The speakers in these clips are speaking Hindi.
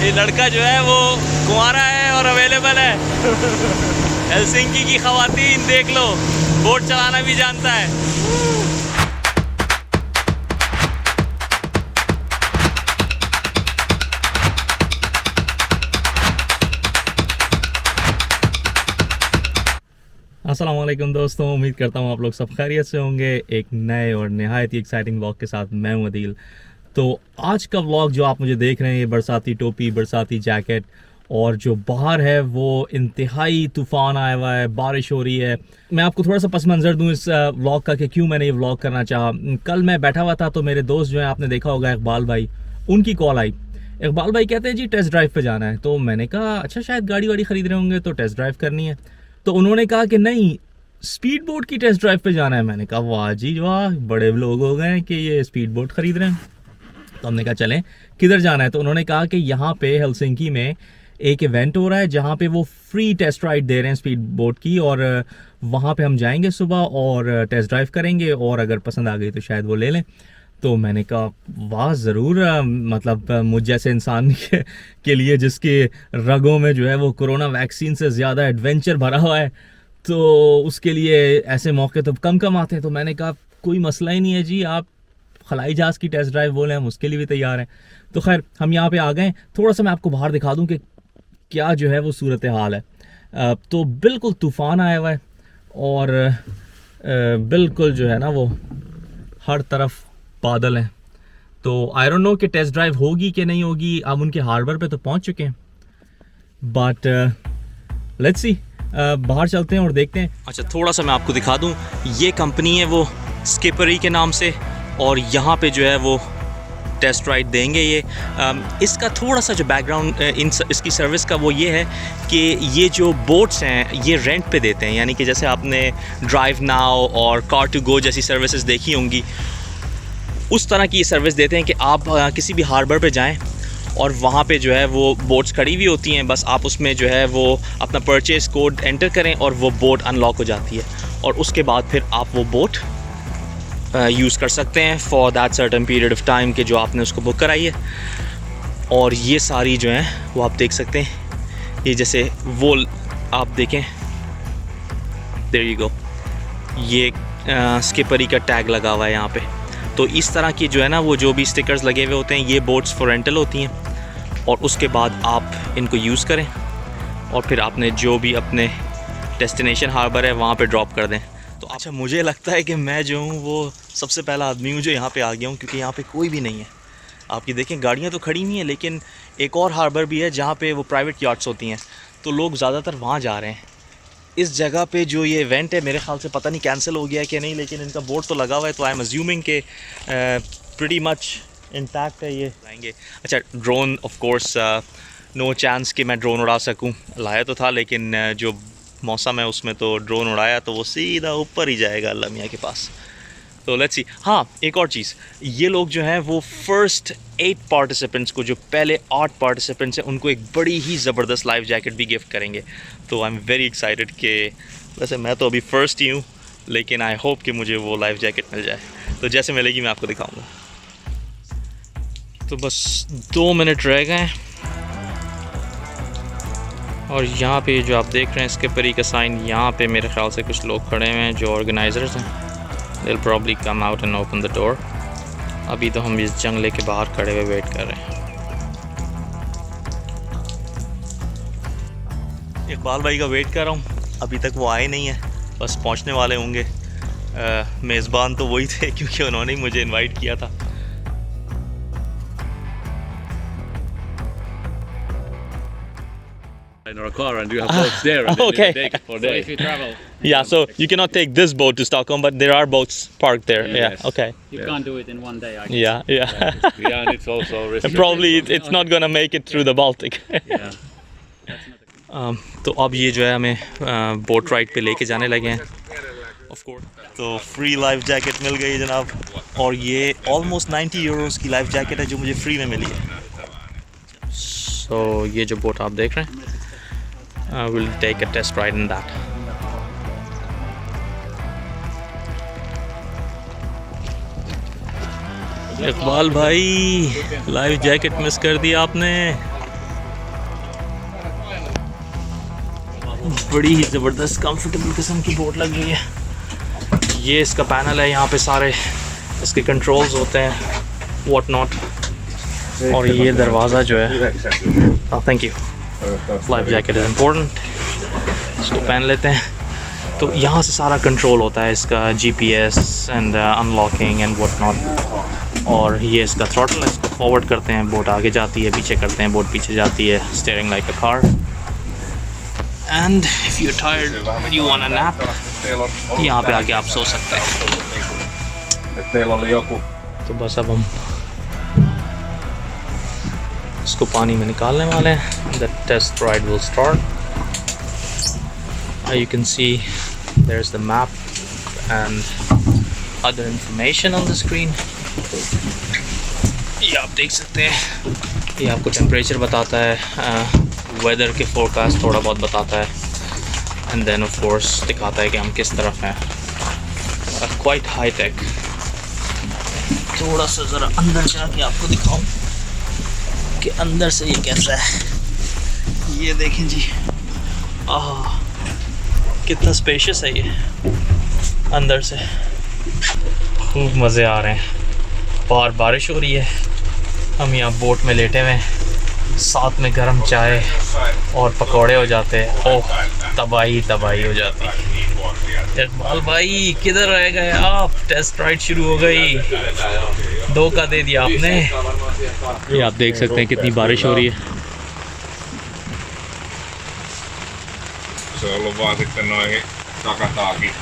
ये लड़का जो है वो कुंवारा है और अवेलेबल है। हेलसिंकी की ख़वातीन देख लो, बोट चलाना भी जानता है। अस्सलाम वालेकुम दोस्तों, उम्मीद करता हूँ आप लोग सब खैरियत से होंगे। एक नए और नहायत ही एक्साइटिंग व्लॉग के साथ मैं हूँ अदील। तो आज का व्लॉग जो आप मुझे देख रहे हैं, ये बरसाती टोपी, बरसाती जैकेट और जो बाहर है वो इंतहाई तूफ़ान आया हुआ है, बारिश हो रही है। मैं आपको थोड़ा सा पस मंज़र दूँ इस व्लॉग का कि क्यों मैंने ये व्लॉग करना चाहा। कल मैं बैठा हुआ था तो मेरे दोस्त जो हैं, आपने देखा होगा इकबाल भाई, उनकी कॉल आई। इकबाल भाई कहते हैं जी टेस्ट ड्राइव पे जाना है। तो मैंने कहा अच्छा शायद गाड़ी वाड़ी ख़रीद रहे होंगे तो टेस्ट ड्राइव करनी है। तो उन्होंने कहा कि नहीं, स्पीड बोट की टेस्ट ड्राइव पे जाना है। मैंने कहा वाह जी वाह, बड़े लोग हो गए हैं कि ये स्पीड बोट ख़रीद रहे हैं। तो हमने कहा चलें, किधर जाना है। तो उन्होंने कहा कि यहाँ पे हेलसिंकी में एक इवेंट हो रहा है जहाँ पे वो फ्री टेस्ट राइड दे रहे हैं स्पीड बोट की, और वहाँ पे हम जाएंगे सुबह और टेस्ट ड्राइव करेंगे, और अगर पसंद आ गई तो शायद वो ले लें। तो मैंने कहा वाह ज़रूर, मतलब मुझ जैसे इंसान के लिए जिसके रगों में जो है वो कोरोना वैक्सीन से ज़्यादा एडवेंचर भरा हुआ है, तो उसके लिए ऐसे मौके तो कम कम आते हैं। तो मैंने कहा कोई मसला ही नहीं है जी, आप खलाई जहाज़ की टेस्ट ड्राइव बोले, हम उसके लिए भी तैयार हैं। तो खैर हम यहाँ पे आ गए। थोड़ा सा मैं आपको बाहर दिखा दूँ कि क्या जो है वो सूरत हाल है। तो बिल्कुल तूफ़ान आया हुआ है और बिल्कुल जो है ना वो हर तरफ बादल हैं। तो आई डोंट नो कि टेस्ट ड्राइव होगी कि नहीं होगी। अब उनके हार्बर पे तो पहुंच चुके हैं, बट लेट्स सी, बाहर चलते हैं और देखते हैं। अच्छा, थोड़ा सा मैं आपको दिखा दूं, ये कंपनी है वो स्किपरी के नाम से, और यहाँ पे जो है वो टेस्ट राइड देंगे ये। इसका थोड़ा सा जो बैकग्राउंड इसकी सर्विस का वो ये है कि ये जो बोट्स हैं ये रेंट पे देते हैं, यानी कि जैसे आपने ड्राइव नाउ और कार टू गो जैसी सर्विसेज देखी होंगी, उस तरह की ये सर्विस देते हैं कि आप किसी भी हार्बर पे जाएं और वहाँ पे जो है वो बोट्स खड़ी हुई होती हैं। बस आप उसमें जो है वो अपना परचेज़ कोड एंटर करें और वो बोट अनलॉक हो जाती है, और उसके बाद फिर आप वो बोट यूज़ कर सकते हैं for that certain period of time के जो आपने उसको बुक कराई है। और ये सारी जो हैं वो आप देख सकते हैं, ये जैसे वो आप देखें, देयर यू गो, ये स्किपरी का टैग लगा हुआ है यहाँ पे। तो इस तरह की जो है ना वो जो भी स्टिकर्स लगे हुए होते हैं, ये बोट्स फॉर रेंटल होती हैं, और उसके बाद आप इनको यूज़ करें और फिर आपने जो भी अपने डेस्टिनेशन हार्बर है वहाँ पे ड्रॉप कर दें। तो अच्छा, मुझे लगता है कि मैं जो हूँ वो सबसे पहला आदमी हूँ जो यहाँ पे आ गया हूँ, क्योंकि यहाँ पे कोई भी नहीं है। आप ये देखें, गाड़ियाँ तो खड़ी हुई हैं, लेकिन एक और हार्बर भी है जहाँ पे वो प्राइवेट याट्स होती हैं, तो लोग ज़्यादातर वहाँ जा रहे हैं। इस जगह पे जो ये इवेंट है, मेरे ख्याल से पता नहीं कैंसिल हो गया है कि नहीं, लेकिन इनका बोर्ड तो लगा हुआ है, तो आई एम अज्यूमिंग के प्रीटी मच इंटैक्ट है ये। लाएंगे अच्छा drone, of course no chance कि मैं ड्रोन उड़ा सकूं। लाया तो था, लेकिन जो मौसम है उसमें तो ड्रोन उड़ाया तो वो सीधा ऊपर ही जाएगा अल्लाह मियाँ के पास। तो लेट्स सी। हाँ, एक और चीज़, ये लोग जो हैं वो फर्स्ट 8 पार्टिसिपेंट्स को, जो पहले 8 पार्टिसिपेंट्स हैं, उनको एक बड़ी ही ज़बरदस्त लाइफ जैकेट भी गिफ्ट करेंगे। तो आई एम वेरी एक्साइटेड कि वैसे मैं तो अभी फ़र्स्ट ही हूँ, लेकिन आई होप कि मुझे वो लाइफ जैकेट मिल जाए। तो जैसे मिलेगी मैं आपको दिखाऊँगा। तो बस 2 मिनट रह गए हैं, और यहाँ पे जो आप देख रहे हैं स्किपरी का साइन, यहाँ पे मेरे ख्याल से कुछ लोग खड़े हुए हैं जो ऑर्गेनाइजर्स हैं। They'll probably come out and open the door. अभी तो हम इस जंगले के बाहर खड़े हुए वेट कर रहे हैं। इकबाल भाई का वेट कर रहा हूँ, अभी तक वो आए नहीं है, बस पहुँचने वाले होंगे। मेज़बान तो वही थे क्योंकि उन्होंने ही मुझे इनवाइट किया था। In our car, and you have boats there. And okay. Take it for days. If you travel, Yeah, so you cannot take this boat to Stockholm, but there are boats parked there. Yes. Yeah, okay. you Yes. can't do it in one day. I guess. Yeah. Yeah, and it's also And restricted. probably it's not gonna make it through the Baltic. Yeah. तो अब ये जो है हमें बोट राइड पे लेके जाने लगे हैं। ऑफ कोर्स, तो फ्री लाइफ जैकेट मिल गई जनाब, और ये ऑलमोस्ट 90 यूरोस की लाइफ जैकेट है जो मुझे फ्री में मिली है। सो ये जो बोट आप देख रहे हैं, we'll take a test ride in that. Iqbal भाई, लाइफ जैकेट मिस कर दी आपने। बड़ी ही ज़बरदस्त कंफर्टेबल किस्म की बोट लग रही है। ये इसका पैनल है, यहाँ पे सारे इसके कंट्रोल्स होते हैं व्हाट नॉट। और ये दरवाज़ा जो है, thank you, life jacket is important, इसको पहन लेते हैं। तो यहाँ से सारा कंट्रोल होता है इसका, GPS and unlocking and what not. और ये इसका थ्रॉटल है, इसको फॉरवर्ड करते हैं, बोट आगे जाती है, पीछे करते हैं, बोट पीछे जाती है, steering like a car. And if you tired you want a nap, यहाँ पे आके आप सो सकते हैं। तो बस अब हम इसको पानी में निकालने वाले हैं। The test ride will start. You can see there's the map and other information on the screen. ये आप देख सकते हैं, ये आपको टेम्परेचर बताता है, वेदर के फोरकास्ट थोड़ा बहुत बताता है, एंड देन ऑफ कोर्स दिखाता है कि हम किस तरफ हैं। Quite high tech. थोड़ा सा ज़रा अंदर जाके आपको दिखाऊं कि अंदर से ये कैसा है। ये देखें जी, कितना स्पेशियस है ये अंदर से। खूब मज़े आ रहे हैं। बाहर बारिश हो रही है, हम यहाँ बोट में लेटे हुए हैं, साथ में गर्म चाय और पकौड़े हो जाते हैं। ओह, तबाही तबाही हो जाती है। इकबाल भाई किधर रह गए आप? टेस्ट राइड शुरू हो गई, धोखा दे दिया आपने। ये आप देख सकते हैं कितनी बारिश हो रही है। Se on ollut vaan sitten noihin takataakin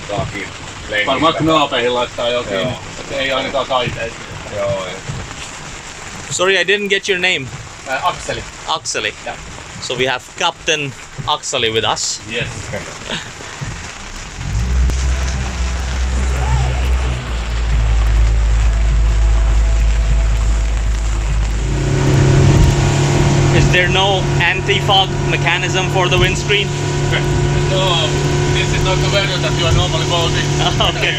lenkillä. Varmaan knaapeihin laittaa jokin, Joo. että ei ainakaan kaiteisiin. Joo, Sorry, I didn't get your name. Akseli. Akseli. Yeah. So we have Captain Akseli with us. Yes. Is there no anti-fog mechanism for the windscreen? No, this is not the weather that you are normally boating. Okay.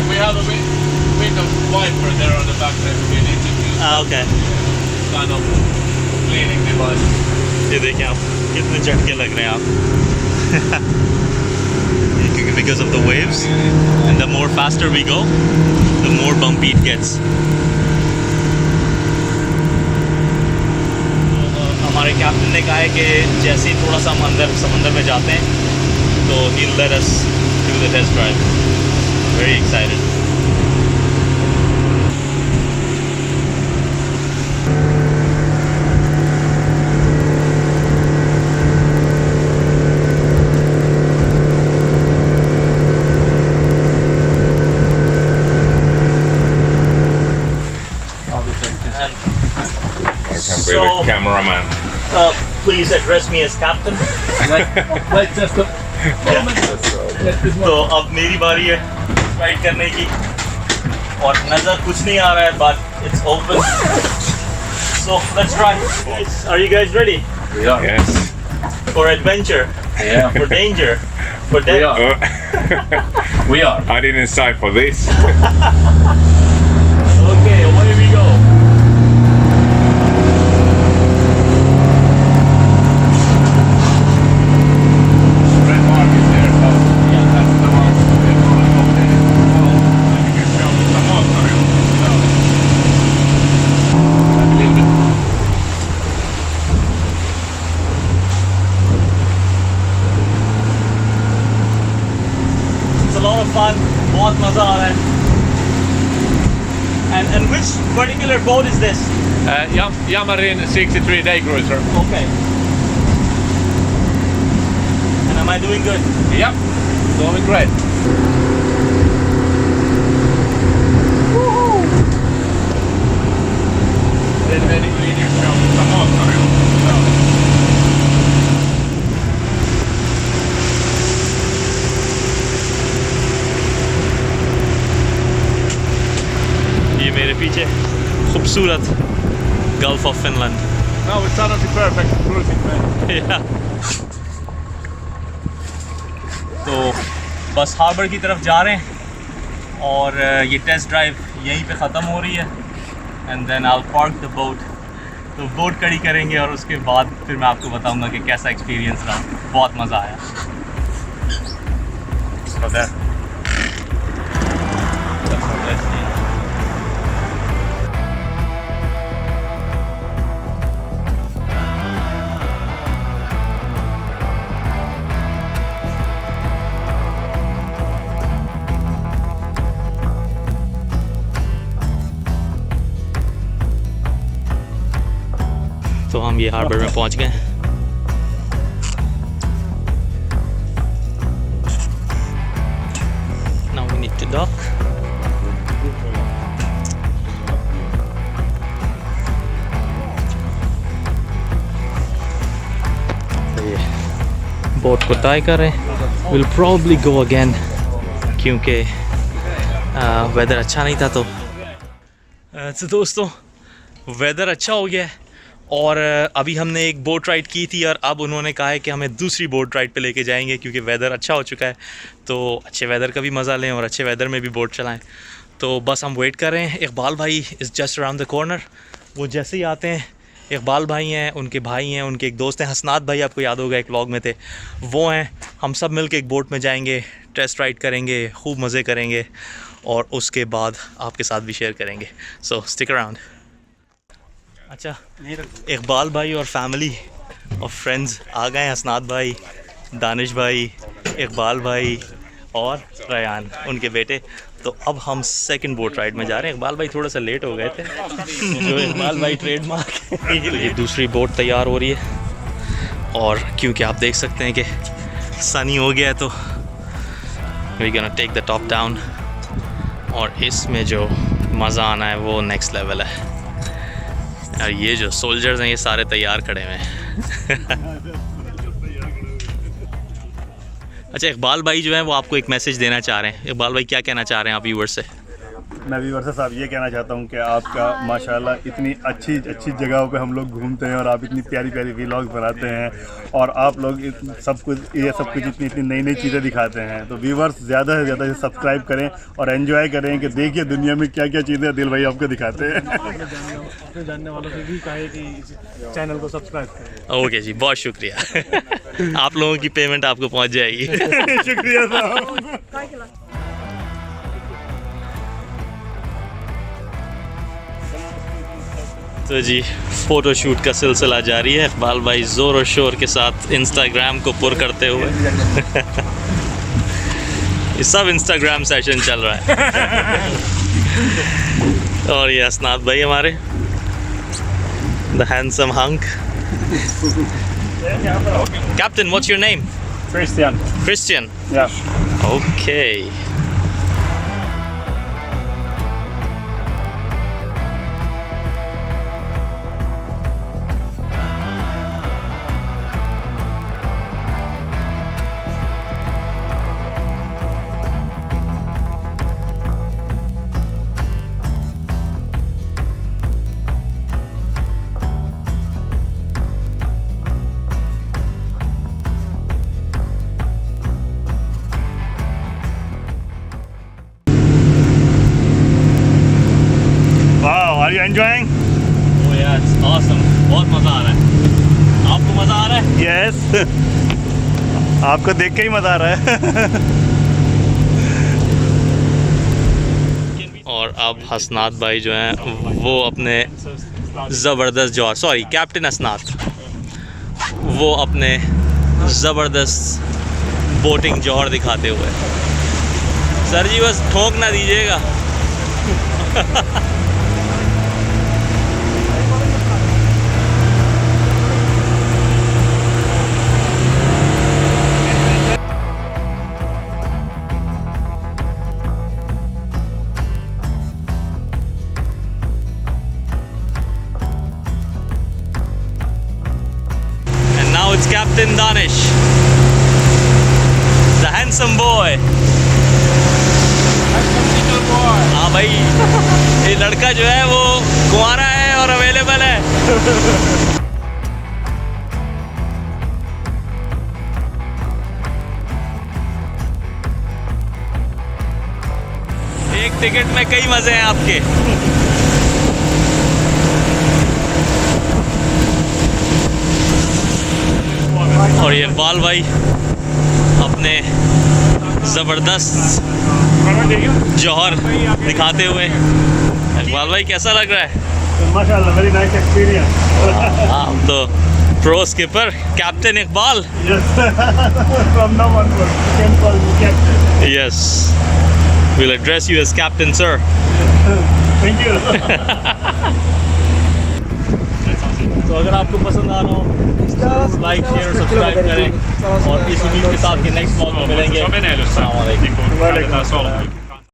We have a window wiper there on the back there. You need to use Okay. kind of cleaning device. ये देखिए आप कितने झटके लग रहे हैं आप। क्योंकि because of the waves and the more faster we go, the more bumpy it gets. हमारे कैप्टन ने कहा है कि जैसे ही थोड़ा सा हम अंदर समंदर में जाते हैं तो he'll let us do the test drive. Very excited. I can be the cameraman. Please address me as captain. Let's just तो अब मेरी बारी है राइड करने की, और नज़र कुछ नहीं आ रहा है, but it's open. So let's try. Are you guys ready We are. Yes. for adventure, Yeah. for danger, for We death? are. We are. I didn't sign for this. Okay, away we go. Red mark is there, so yeah, that's the one. We're going up there. You can show me some motoria. A little bit. It's a lot of fun. बहुत मज़ा आ रहा है. And which particular boat is this? Yamarin 63 day cruiser. Okay. And am I doing good? Yep. Doing great. Then when you can show me some motoria. ये मेरे पीछे खूबसूरत gulf of Finland. No, it's honestly perfect cruising, man. तो बस हार्बर की तरफ जा रहे हैं, और ये टेस्ट ड्राइव यहीं पे ख़त्म हो रही है, and then I will park the boat तो बोट खड़ी करेंगे और उसके बाद फिर मैं आपको बताऊंगा कि कैसा एक्सपीरियंस रहा। बहुत मज़ा आया। तो हम ये हार्बर में पहुंच गए। Now we need to dock. तो ये बोट को टाई कर रहे हैं। We'll probably go again क्योंकि वेदर अच्छा नहीं था। तो दोस्तों वेदर अच्छा हो गया है और अभी हमने एक बोट राइड की थी और अब उन्होंने कहा है कि हमें दूसरी बोट राइड पे लेके जाएंगे क्योंकि वेदर अच्छा हो चुका है। तो अच्छे वेदर का भी मज़ा लें और अच्छे वेदर में भी बोट चलाएं। तो बस हम वेट कर रहे हैं। इकबाल भाई is just around the corner. वो जैसे ही आते हैं, इकबाल भाई हैं, उनके भाई हैं, उनके एक दोस्त हैं हसनात भाई, आपको याद होगा एक व्लॉग में थे, वो हैं। हम सब मिल के एक बोट में जाएंगे, टेस्ट राइड करेंगे, खूब मज़े करेंगे और उसके बाद आपके साथ भी शेयर करेंगे। सो स्टिक अराउंड। अच्छा, इकबाल भाई और फैमिली और फ्रेंड्स आ गए हैं। हसनात भाई, दानिश भाई, इकबाल भाई और रयान उनके बेटे। तो अब हम सेकंड बोट राइड में जा रहे हैं। इकबाल भाई थोड़ा सा लेट हो गए थे जो इकबाल भाई ट्रेडमार्क है। ये दूसरी बोट तैयार हो रही है और क्योंकि आप देख सकते हैं कि सनी हो गया है तो we gonna take the top down और इसमें जो मज़ा आना है वो नेक्स्ट लेवल है। और ये जो सोल्जर्स हैं ये सारे तैयार खड़े हुए हैं। अच्छा, इकबाल भाई जो है वो आपको एक मैसेज देना चाह रहे हैं। इकबाल भाई क्या कहना चाह रहे हैं आप व्यूअर्स से? मैं व्यूअर्स से साहब ये कहना चाहता हूँ कि आपका माशाल्लाह इतनी अच्छी अच्छी जगहों पे हम लोग घूमते हैं और आप इतनी प्यारी प्यारी व्लॉग बनाते हैं और आप लोग सब कुछ इतनी इतनी नई नई चीज़ें दिखाते हैं। तो व्यूअर्स ज़्यादा से ज़्यादा सब्सक्राइब करें और एंजॉय करें कि देखिए दुनिया में क्या क्या चीज़ें दिल भाई आपको दिखाते हैं। अपने जानने वालों से भी कहे कि चैनल को सब्सक्राइब करें। ओके जी, बहुत शुक्रिया। आप लोगों की पेमेंट आपको पहुंच जाएगी। शुक्रिया साहब। तो जी फ़ोटो शूट का सिलसिला जारी है। इकबाल भाई ज़ोर और शोर के साथ इंस्टाग्राम को पुर करते हुए ये सब इंस्टाग्राम सेशन चल रहा है। और ये हसनात भाई हमारे the handsome hunk. Captain, what's your name? Christian. Yeah. Okay. Wow, are you enjoying? Oh yeah, it's awesome. बहुत मज़ा आ रहा है। आपको मज़ा आ रहा है? Yes. आपको देख के ही मज़ा आ रहा है। और अब हसनात भाई जो हैं वो अपने ज़बरदस्त जौहर, सॉरी कैप्टन हसनात, वो अपने ज़बरदस्त बोटिंग जौहर दिखाते हुए। सर जी बस ठोक ना दीजिएगा। And now it's Captain Danish, the handsome boy. हाँ भाई, ये लड़का जो है वो कुंवारा है और अवेलेबल है। एक टिकट में कई मजे हैं आपके। और ये इकबाल भाई अपने ज़बरदस्त जौहर दिखाते हुए। इकबाल भाई कैसा लग रहा है? माशाल्लाह वेरी नाइस एक्सपीरियंस। आप तो pro skipper captain Iqbal. Yes. From now onward, you can call me captain. Yes, we'll address you as captain sir. Thank you. तो अगर आपको पसंद आ रहा हो लाइक शेयर और सब्सक्राइब करें और इस उम्मीद के साथ कि नेक्स्ट व्लॉग में मिलेंगे। अस्सलाम वालेकुम। Niin kuin,